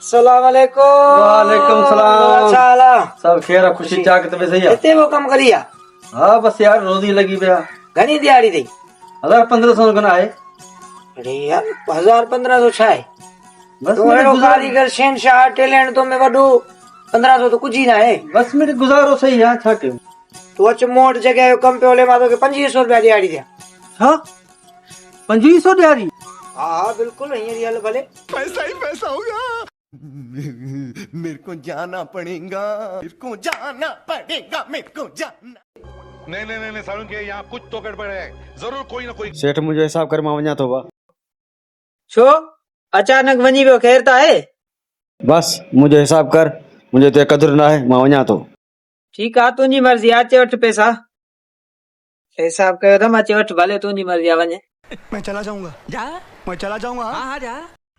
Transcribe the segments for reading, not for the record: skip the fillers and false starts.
सलाम अलैकुम। वालेकुम सलाम। अच्छा हाल है? सब खैर है, खुशी चाक तबे सही है। कितने वो कम करिया? हाँ बस यार रोजी लगी पिया। घनी दिहाड़ी दी? 1500 गना है। अरे यार 1500 छाए बस तो मेरे हेड़ो गुजार कारीगर शहनशाह टैलेंट तो में वडो 1500 तो कुछ ही ना है। बस मेरे गुजारो सही है छा के। तो अच मोट जगह यो कम पे ओले मा तो के 2500 रुपया दिहाड़ी दिया। हाँ 2500 दिहाड़ी। हाँ बिल्कुल यही रियल भले। पैसा ही पैसा होगा। मेरे को जाना पड़ेगा, मेरे को जाना पड़ेगा, मेरे को जाना। नहीं सारुण के यहाँ कुछ तो गड़बड़ है, जरूर कोई ना कोई। सेठ मुझे हिसाब कर माव냐 तो बा। छो अचानक वनी वो खैरता है। बस मुझे हिसाब कर, मुझे तो कदर ना है माव냐 तो। ठीक है तुझी मर्जी आचे वठ पैसा हिसाब कर दम आचे वठ भले तुझी मर्जी वने। मैं चला जाऊंगा, मैं चला जाऊंगा। हाँ जा।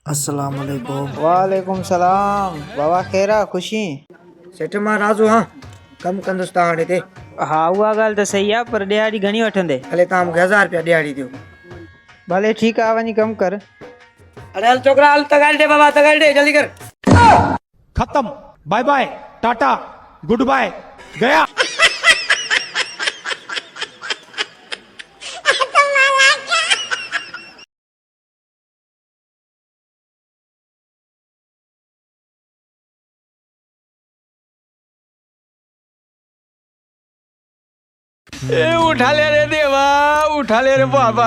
अस्सलाम वालेकुम। वालेकुम सलाम। बाबा खैरा खुशी? सेठ मां राजू हाँ कम कंदुस ताणे ते। हाँ उहा ॻाल्हि त सही आहे पर ॾियारी घणी वठंदे? हले तव्हां मूंखे 1000 रुपया दिहाड़ी दियो। भले ठीकु आहे वञी कमु कर। अरे हल छोकरा हल तगाड़ दे बाबा तगाड़ दे जल्दी कर। खत्म, bye bye, tata, good bye, गया। उठा ले रे देवा, उठा ले रे बाबा।